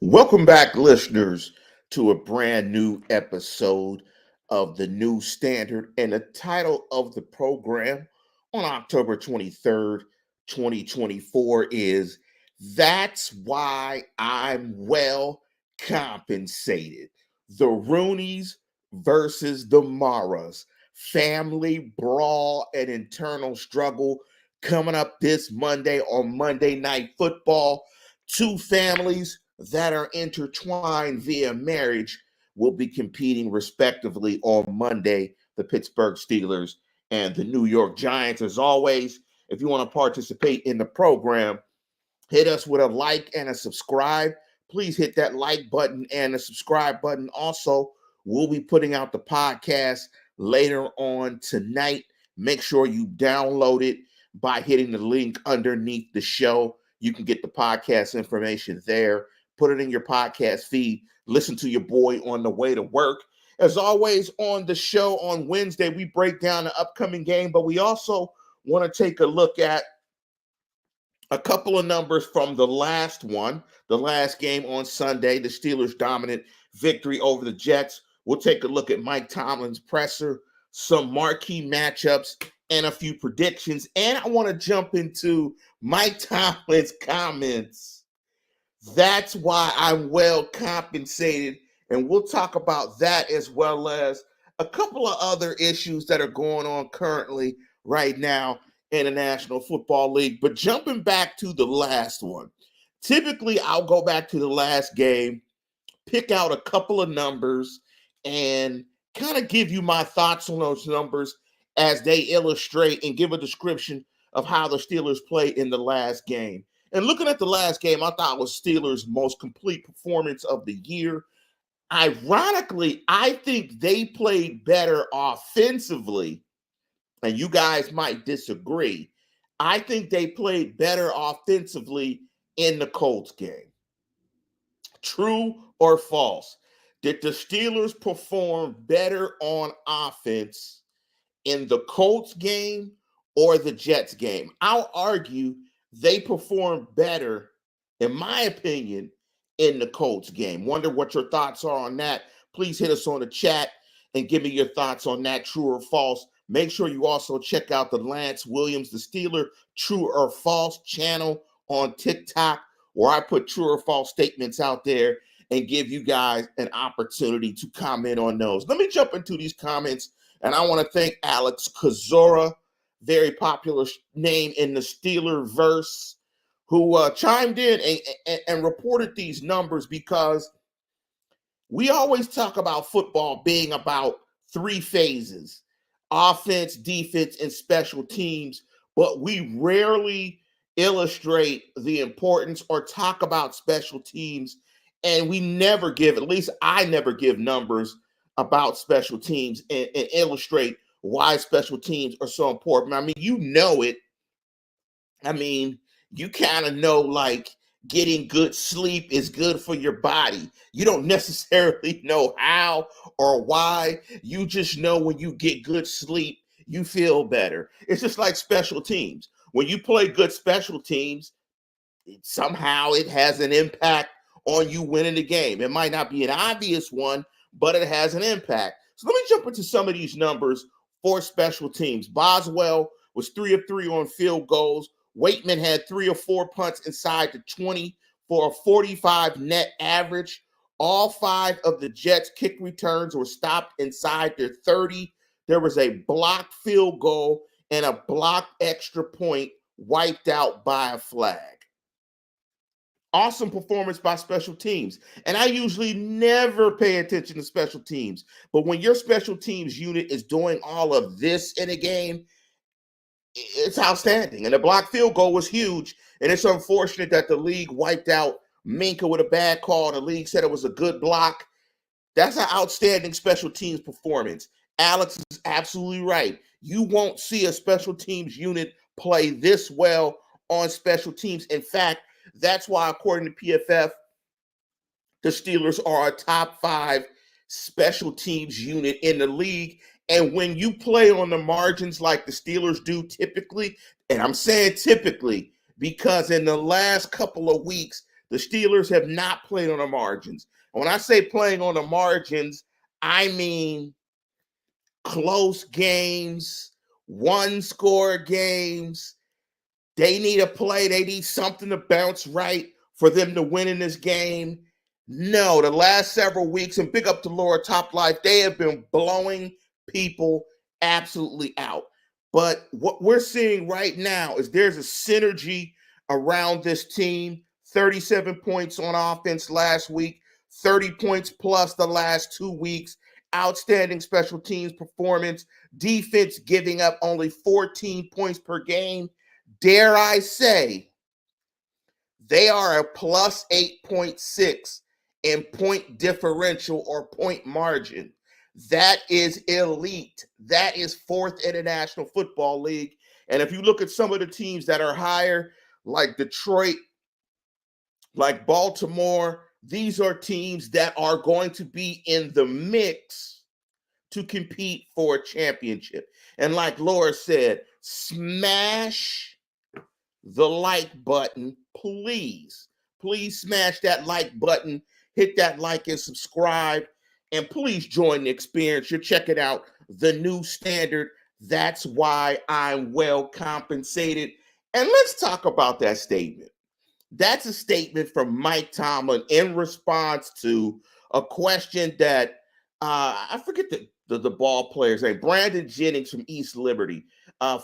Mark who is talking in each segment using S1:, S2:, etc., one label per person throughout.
S1: Welcome back, listeners, to a brand new episode of the New Standard. And the title of the program on October 23rd, 2024 is That's Why I'm Well Compensated. The Roonies versus the Maras. Family brawl and internal struggle coming up this Monday on Monday Night Football. Two families that are intertwined via marriage will be competing respectively on Monday, the Pittsburgh Steelers and the New York Giants. As always, if you want to participate in the program, hit us with a like and a subscribe. Please hit that like button and the subscribe button. Also, we'll be putting out the podcast later on tonight. Make sure you download it by hitting the link underneath the show. You can get the podcast information there. Put it in your podcast feed. Listen to your boy on the way to work. As always, on the show on Wednesday, we break down the upcoming game, but we also want to take a look at a couple of numbers from the last game on Sunday, the Steelers' dominant victory over the Jets. We'll take a look at Mike Tomlin's presser, some marquee matchups, and a few predictions. And I want to jump into Mike Tomlin's comments. That's why I'm well compensated. And we'll talk about that as well as a couple of other issues that are going on currently right now in the National Football League. But jumping back to the last one, typically I'll go back to the last game, pick out a couple of numbers, and kind of give you my thoughts on those numbers as they illustrate and give a description of how the Steelers played in the last game. And looking at the last game, I thought it was Steelers' most complete performance of the year. Ironically, I think they played better offensively, and you guys might disagree. I think they played better offensively in the Colts game. True or false? Did the Steelers perform better on offense in the Colts game or the Jets game? I'll argue they performed better, in my opinion, in the Colts game. Wonder what your thoughts are on that. Please hit us on the chat and give me your thoughts on that, true or false. Make sure you also check out the Lance Williams, the Steeler True or False channel on TikTok, where I put true or false statements out there and give you guys an opportunity to comment on those. Let me jump into these comments, and I want to thank Alex Kozora, very popular name in the Steeler verse, who chimed in and reported these numbers, because we always talk about football being about three phases: offense, defense, and special teams, but we rarely illustrate the importance or talk about special teams, and we never give, at least I never give, numbers about special teams and illustrate why special teams are so important. I mean, you know it. I mean, you kind of know, like, getting good sleep is good for your body. You don't necessarily know how or why. You just know when you get good sleep, you feel better. It's just like special teams. When you play good special teams, somehow it has an impact on you winning the game. It might not be an obvious one, but it has an impact. So let me jump into some of these numbers for special teams. Boswell was 3 of 3 on field goals. Waitman had 3 of 4 punts inside the 20 for a 45 net average. All 5 of the Jets' kick returns were stopped inside their 30. There was a blocked field goal and a blocked extra point wiped out by a flag. Awesome performance by special teams. And I usually never pay attention to special teams, but when your special teams unit is doing all of this in a game, it's outstanding. And the blocked field goal was huge. And it's unfortunate that the league wiped out Minka with a bad call. The league said it was a good block. That's an outstanding special teams performance. Alex is absolutely right. You won't see a special teams unit play this well on special teams. In fact, that's why, according to PFF, the Steelers are a top 5 special teams unit in the league. And when you play on the margins like the Steelers do typically, and I'm saying typically because in the last couple of weeks, The Steelers have not played on the margins. And when I say playing on the margins, I mean close games, one-score games. They need a play. They need something to bounce right for them to win in this game. No, the last several weeks, and big up to Laura Top Life, they have been blowing people absolutely out. But what we're seeing right now is there's a synergy around this team. 37 points on offense last week, 30 points plus the last 2 weeks. Outstanding special teams performance. Defense giving up only 14 points per game. Dare I say, they are a plus 8.6 in point differential or point margin. That is elite. That is fourth in the National Football League. And if you look at some of the teams that are higher, like Detroit, like Baltimore, these are teams that are going to be in the mix to compete for a championship. And like Laura said, smash the like button, please. Please smash that like button, hit that like and subscribe, and please join the experience. You're checking out the new standard. That's why I'm well compensated. And let's talk about that statement. That's a statement from Mike Tomlin in response to a question that I forget the ball player's name, Brandon Jennings from East Liberty,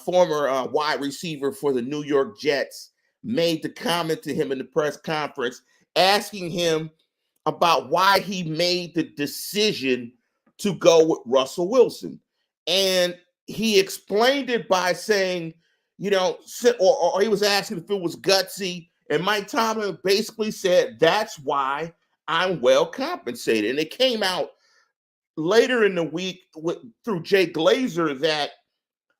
S1: former wide receiver for the New York Jets, made the comment to him in the press conference, asking him about why he made the decision to go with Russell Wilson. And he explained it by saying, or he was asking if it was gutsy. And Mike Tomlin basically said, that's why I'm well compensated. And it came out later in the week through Jay Glazer that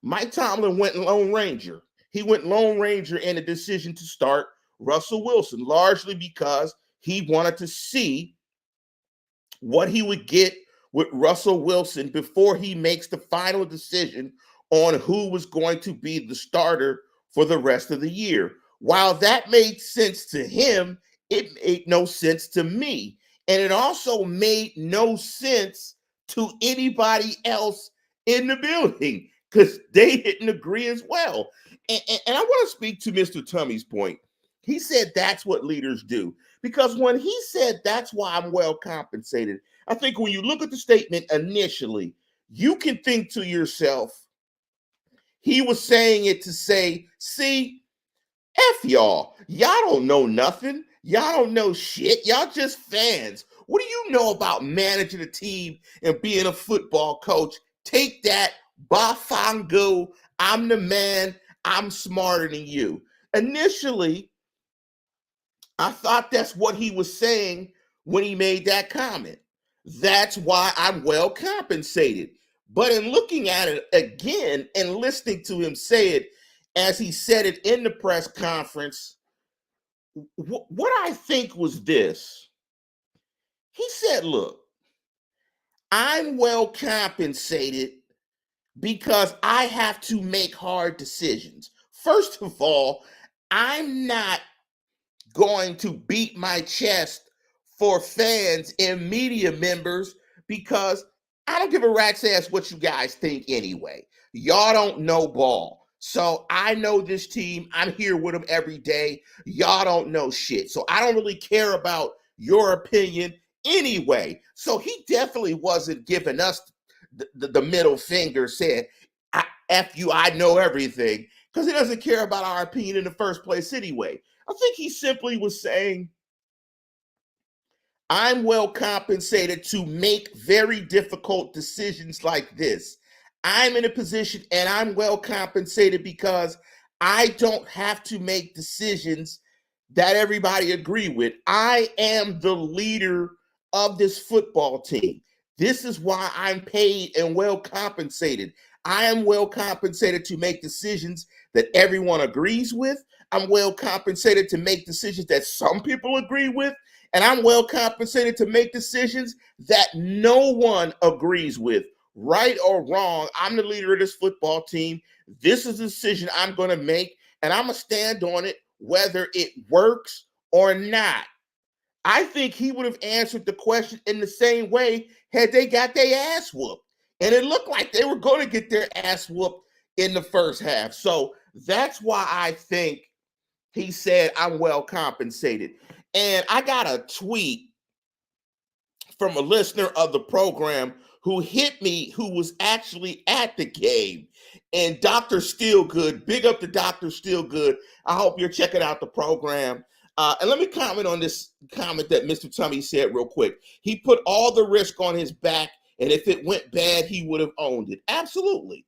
S1: Mike Tomlin went Lone Ranger. He went Lone Ranger in a decision to start Russell Wilson, largely because he wanted to see what he would get with Russell Wilson before he makes the final decision on who was going to be the starter for the rest of the year. While that made sense to him, it made no sense to me. And it also made no sense to anybody else in the building because they didn't agree as well. And I want to speak to Mr. Tummy's point. He said that's what leaders do. Because when he said that's why I'm well compensated, I think when you look at the statement initially, you can think to yourself, he was saying it to say, see, F y'all. Y'all don't know nothing. Y'all don't know shit. Y'all just fans. What do you know about managing a team and being a football coach? Take that, Bafango. I'm the man. I'm smarter than you. Initially, I thought that's what he was saying when he made that comment. That's why I'm well compensated. But in looking at it again and listening to him say it as he said it in the press conference, what I think was this. He said, look, I'm well compensated because I have to make hard decisions. First of all, I'm not going to beat my chest for fans and media members because I don't give a rat's ass what you guys think anyway. Y'all don't know ball. So I know this team. I'm here with them every day. Y'all don't know shit. So I don't really care about your opinion anyway. So he definitely wasn't giving us the middle finger saying, F you, I know everything, because he doesn't care about our opinion in the first place anyway. I think he simply was saying, I'm well compensated to make very difficult decisions like this. I'm in a position and I'm well compensated because I don't have to make decisions that everybody agree with. I am the leader of this football team. This is why I'm paid and well compensated. I am well compensated to make decisions that everyone agrees with. I'm well compensated to make decisions that some people agree with. And I'm well compensated to make decisions that no one agrees with. Right or wrong, I'm the leader of this football team. This is the decision I'm going to make, and I'm going to stand on it whether it works or not. I think he would have answered the question in the same way had they got their ass whooped. And it looked like they were going to get their ass whooped in the first half. So that's why I think he said, I'm well compensated. And I got a tweet from a listener of the program who hit me, who was actually at the game. And Dr. Steelgood, big up to Dr. Steelgood. I hope you're checking out the program. And let me comment on this comment that Mr. Tummy said real quick. He put all the risk on his back, and if it went bad, he would have owned it. Absolutely.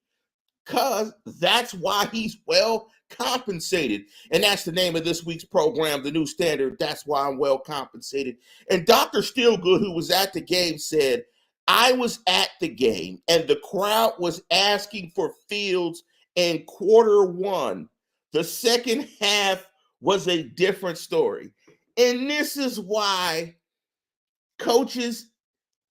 S1: Because that's why he's well compensated. And that's the name of this week's program, The New Standard. That's why I'm well compensated. And Dr. Steelgood, who was at the game, said, I was at the game and the crowd was asking for Fields in quarter one. The second half was a different story. And this is why coaches,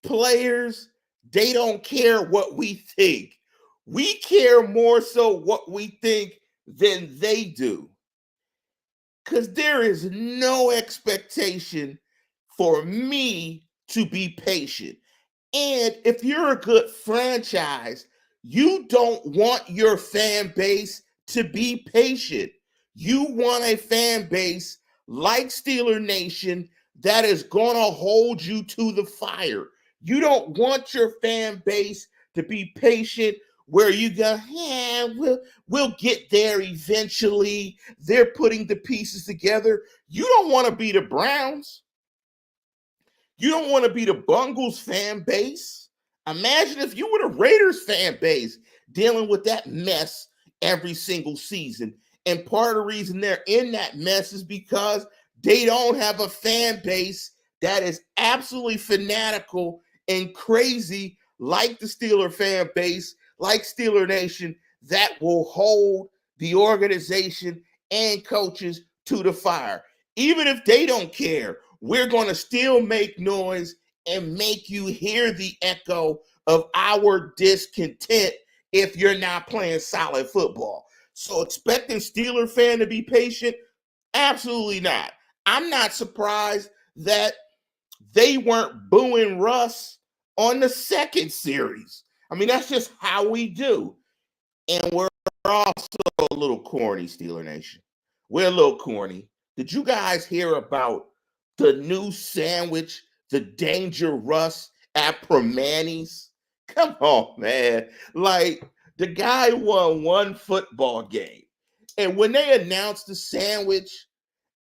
S1: players, they don't care what we think. We care more so what we think than they do. Because there is no expectation for me to be patient. And if you're a good franchise, you don't want your fan base to be patient. You want a fan base like Steeler Nation that is going to hold you to the fire. You don't want your fan base to be patient where you go, yeah, we'll get there eventually. They're putting the pieces together. You don't want to be the Browns. You don't want to be the Bungles fan base. Imagine if you were the Raiders fan base dealing with that mess every single season. And part of the reason they're in that mess is because they don't have a fan base that is absolutely fanatical and crazy like the Steeler fan base, like Steeler Nation, that will hold the organization and coaches to the fire. Even if they don't care, we're going to still make noise and make you hear the echo of our discontent if you're not playing solid football. So expecting Steeler fan to be patient? Absolutely not. I'm not surprised that they weren't booing Russ on the second series. I mean, that's just how we do. And we're also a little corny, Steeler Nation. We're a little corny. Did you guys hear about the new sandwich, the Danger Russ at Primanti's? Come on, man. Like, the guy won one football game. And when they announced the sandwich,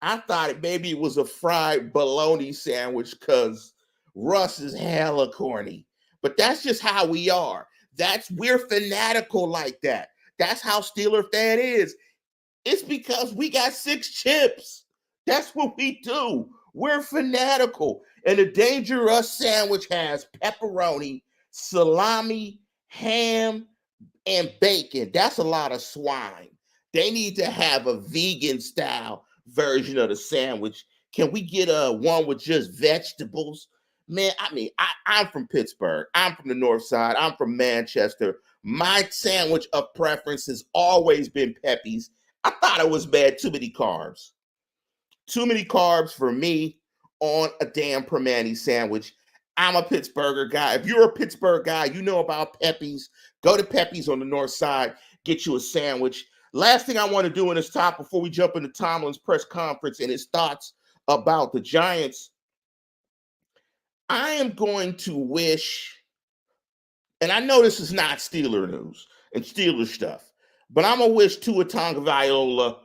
S1: I thought maybe it was a fried bologna sandwich because Russ is hella corny. But that's just how we are. We're fanatical like that. That's how Steeler fan is. It's because we got 6 chips. That's what we do. We're fanatical. And the Danger Us sandwich has pepperoni, salami, ham, and bacon. That's a lot of swine. They need to have a vegan style version of the sandwich. Can we get one with just vegetables? Man, I'm from Pittsburgh. I'm from the North Side. I'm from Manchester. My sandwich of preference has always been Pepe's. I thought it was bad. Too many carbs. Too many carbs for me on a damn Primanti sandwich. I'm a Pittsburgher guy. If you're a Pittsburgh guy, you know about Pepe's. Go to Pepe's on the North Side. Get you a sandwich. Last thing I want to do in this top before we jump into Tomlin's press conference and his thoughts about the Giants, I am going to wish, and I know this is not Steeler news and Steeler stuff, but I'm going to wish Tua Tagovailoa,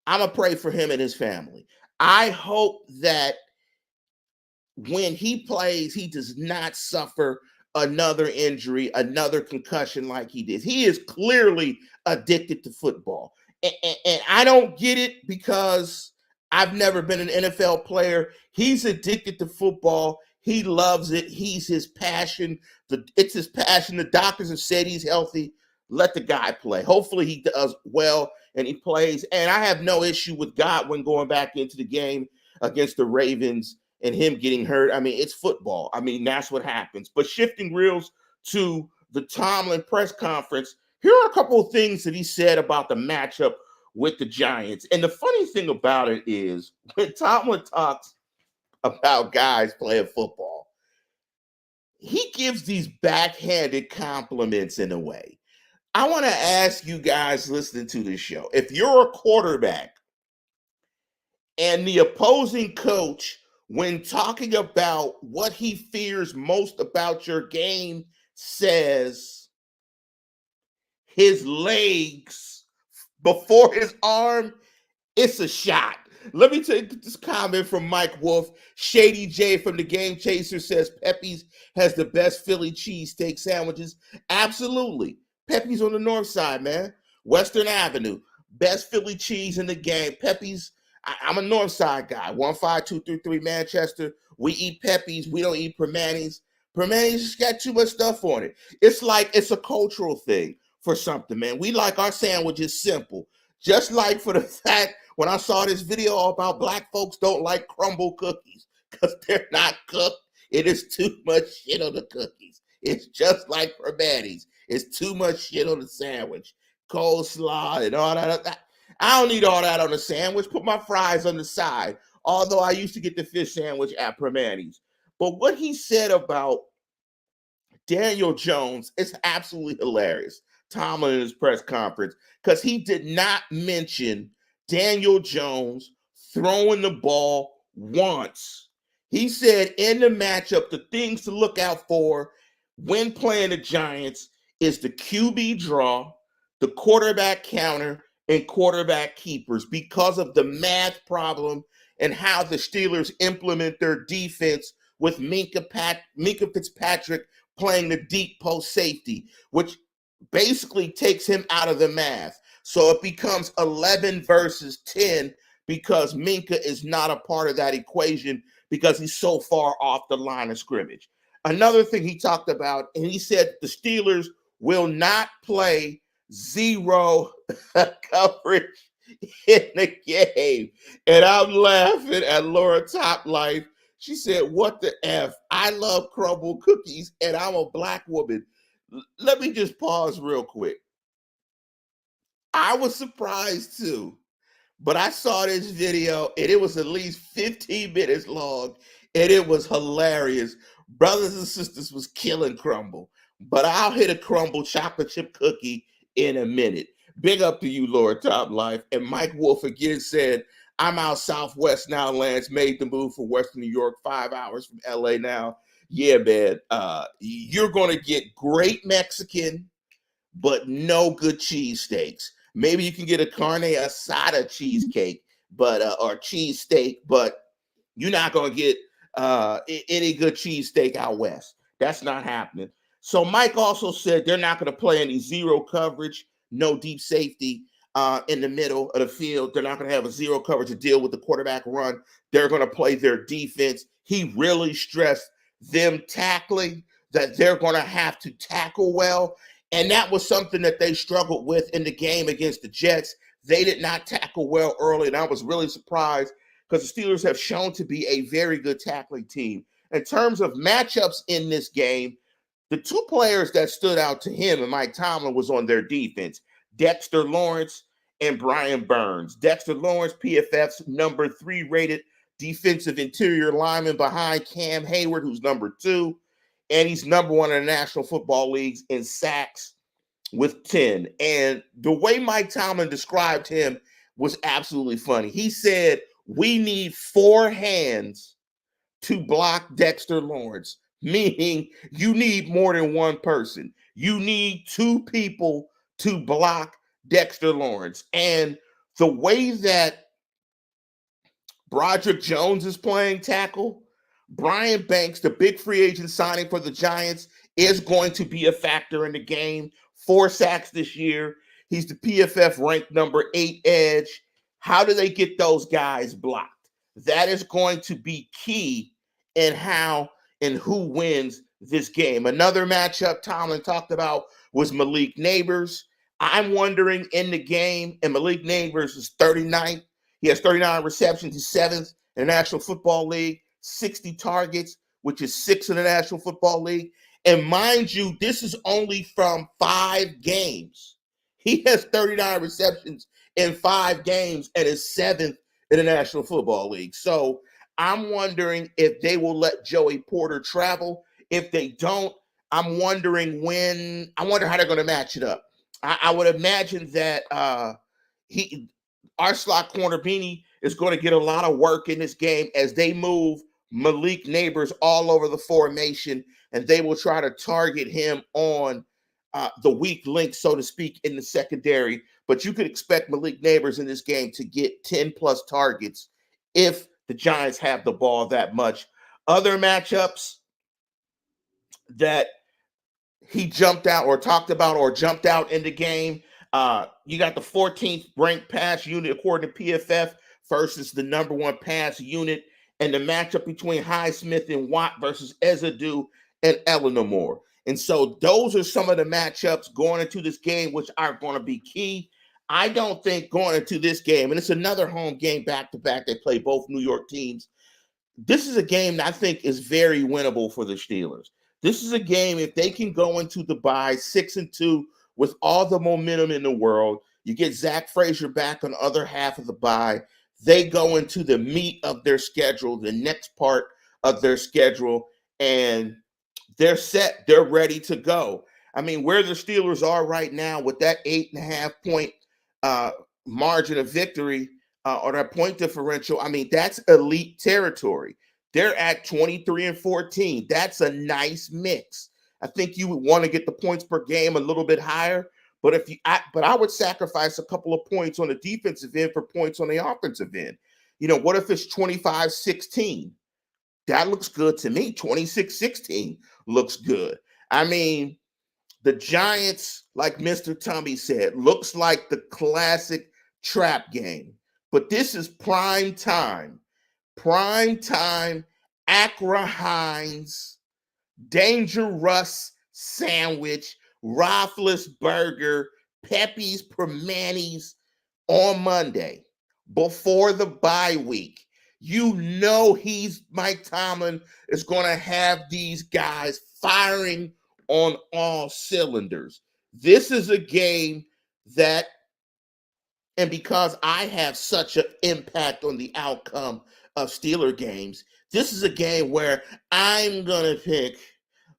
S1: I'm going to pray for him and his family. I hope that when he plays, he does not suffer another injury, another concussion like he did. He is clearly addicted to football. And I don't get it because I've never been an NFL player. He's addicted to football. He loves it. He's his passion. It's his passion. The doctors have said he's healthy. Let the guy play. Hopefully he does well and he plays. And I have no issue with Godwin going back into the game against the Ravens and him getting hurt. I mean, it's football. I mean, that's what happens. But shifting reels to the Tomlin press conference, here are a couple of things that he said about the matchup with the Giants. And the funny thing about it is when Tomlin talks about guys playing football. He gives these backhanded compliments in a way. I want to ask you guys listening to this show, if you're a quarterback and the opposing coach, when talking about what he fears most about your game, says his legs before his arm, it's a shot. Let me take this comment from Mike Wolf. Shady J from the Game Chaser says Pepe's has the best Philly cheesesteak sandwiches. Absolutely. Pepe's on the north side, man. Western Avenue. Best Philly cheese in the game. Pepe's, I'm a north side guy. 15233 Manchester. We eat Pepe's. We don't eat Permanis. Permanis just got too much stuff on it. It's like it's a cultural thing for something, man. We like our sandwiches simple. Just like for the fact when I saw this video about black folks don't like crumble cookies because they're not cooked. It is too much shit on the cookies. It's just like Permanis. It's too much shit on the sandwich. Coleslaw and all that. I don't need all that on the sandwich. Put my fries on the side. Although I used to get the fish sandwich at Permanis. But what he said about Daniel Jones is absolutely hilarious. Tomlin in his press conference, because he did not mention Daniel Jones throwing the ball once. He said in the matchup, the things to look out for when playing the Giants is the QB draw, the quarterback counter, and quarterback keepers because of the math problem and how the Steelers implement their defense with Minka Fitzpatrick playing the deep post safety, which basically takes him out of the math. So it becomes 11 versus 10 because Minka is not a part of that equation because he's so far off the line of scrimmage. Another thing he talked about, and he said the Steelers will not play zero coverage in the game. And I'm laughing at Laura Top Life. She said, what the F? I love crumble cookies and I'm a black woman. Let me just pause real quick. I was surprised too, but I saw this video and it was at least 15 minutes long and it was hilarious. Brothers and sisters was killing crumble, but I'll hit a crumble chocolate chip cookie in a minute. Big up to you, Lord Top Life. And Mike Wolf again said, I'm out southwest now. Lance made the move for Western New York, 5 hours from LA now. Yeah, man. You're going to get great Mexican, but no good cheesesteaks. Maybe you can get a carne asada cheesecake, but or cheesesteak, but you're not going to get any good cheesesteak out west. That's not happening. So Mike also said they're not going to play any zero coverage, no deep safety in the middle of the field. They're not going to have a zero coverage to deal with the quarterback run. They're going to play their defense. He really stressed them tackling, that they're going to have to tackle well. And that was something that they struggled with in the game against the Jets. They did not tackle well early, and I was really surprised because the Steelers have shown to be a very good tackling team. In terms of matchups in this game, the two players that stood out to him and Mike Tomlin was on their defense, Dexter Lawrence and Brian Burns. Dexter Lawrence, PFF's number 3 rated defensive interior lineman behind Cam Hayward, who's number 2. And he's number 1 in the National Football Leagues in sacks with 10. And the way Mike Tomlin described him was absolutely funny. He said, we need 4 hands to block Dexter Lawrence, meaning you need more than one person. You need 2 people to block Dexter Lawrence. And the way that Broderick Jones is playing tackle, Brian Banks, the big free agent signing for the Giants, is going to be a factor in the game. 4 sacks this year. He's the PFF ranked number 8 edge. How do they get those guys blocked? That is going to be key in how and who wins this game. Another matchup Tomlin talked about was Malik Neighbors. I'm wondering in the game, and Malik Neighbors is 39th. He has 39 receptions. He's 7th in the National Football League, 60 targets, which is 6th in the National Football League. And mind you, this is only from 5 games. He has 39 receptions in 5 games and is 7th in the National Football League. So I'm wondering if they will let Joey Porter travel. If they don't, I'm wondering when. I wonder how they're going to match it up. I would imagine that he, our slot corner Beanie, is going to get a lot of work in this game as they move Malik Neighbors all over the formation, and they will try to target him on the weak link, so to speak, in the secondary. But you could expect Malik Neighbors in this game to get 10 plus targets if the Giants have the ball that much. Other matchups that he jumped out or talked about or jumped out in the game. You got the 14th ranked pass unit according to PFF versus the number one pass unit, and the matchup between Highsmith and Watt versus Ezadu and Eleanor. And so those are some of the matchups going into this game, which are going to be key. I don't think going into this game, and it's another home game back to back. They play both New York teams. This is a game that I think is very winnable for the Steelers. This is a game, if they can go into the bye 6-2 with all the momentum in the world, you get Zach Frazier back on the other half of the bye. They go into the meat of their schedule, the next part of their schedule, and they're set. They're ready to go. I mean, where the Steelers are right now with that 8.5 point uh, margin of victory or that point differential, I mean, that's elite territory. They're at 23-14. That's a nice mix. I think you would want to get the points per game a little bit higher, but I would sacrifice a couple of points on the defensive end for points on the offensive end. You know, what if it's 25-16? That looks good to me. 26-16 looks good. I mean, the Giants, like Mr. Tumby said, looks like the classic trap game. But this is prime time. Prime time, Accra Hines, Dangerous Sandwich, Roethlisberger, Pepe's Permanis on Monday before the bye week. You know Mike Tomlin is going to have these guys firing on all cylinders. This is a game that, and because I have such an impact on the outcome of Steeler games, this is a game where I'm going to pick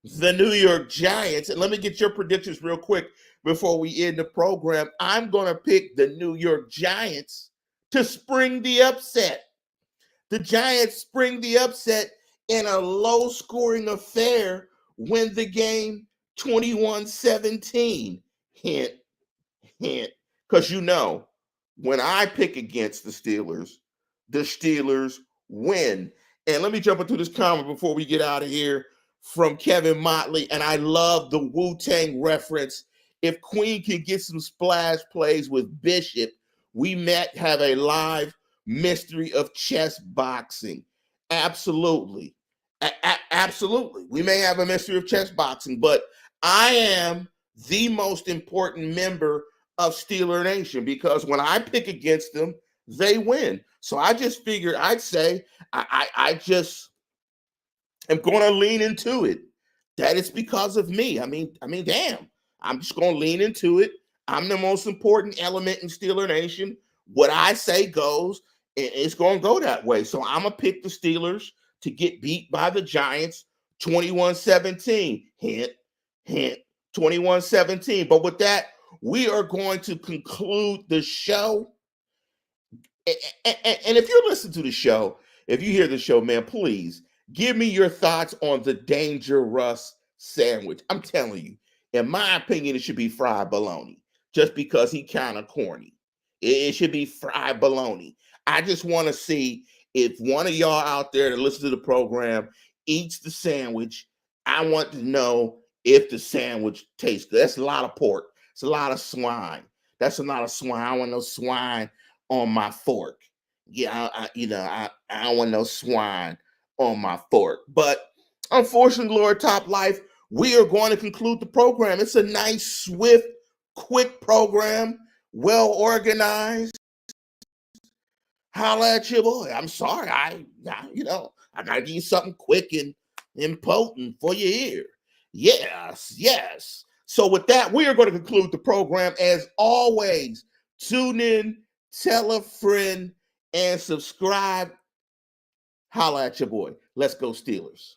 S1: the New York Giants. And let me get your predictions real quick before we end the program. I'm going to pick the New York Giants to spring the upset. The Giants spring the upset in a low-scoring affair, win the game 21-17. Hint, hint. Because you know, when I pick against the Steelers win. And let me jump into this comment before we get out of here from Kevin Motley. And I love the Wu-Tang reference. If Queen can get some splash plays with Bishop, we might have a live mystery of chess boxing. Absolutely. Absolutely. We may have a mystery of chess boxing, but I am the most important member of Steeler Nation because when I pick against them, they win. So I just figured I'd say I just am going to lean into it. That it's because of me. I mean, damn. I'm just going to lean into it. I'm the most important element in Steeler Nation. What I say goes, and it's going to go that way. So I'm going to pick the Steelers to get beat by the Giants 21-17. Hint, hint, 21-17. But with that, we are going to conclude the show. And if you listen to the show, if you hear the show, man, please give me your thoughts on the Dangerous Sandwich. I'm telling you, in my opinion, it should be fried bologna just because he kind of corny. It should be fried bologna. I just want to see if one of y'all out there that listen to the program eats the sandwich. I want to know if the sandwich tastes good. That's a lot of pork. It's a lot of swine. That's a lot of swine. I want no swine on my fork. Yeah, I don't want no swine on my fork. But unfortunately, Lord Top Life, we are going to conclude the program. It's a nice, swift, quick program, well organized. Holla at your boy. I'm sorry. I gotta give you something quick and potent for your ear. Yes, yes. So with that, we are going to conclude the program. As always, tune in, tell a friend, and subscribe. Holla at your boy. Let's go Steelers.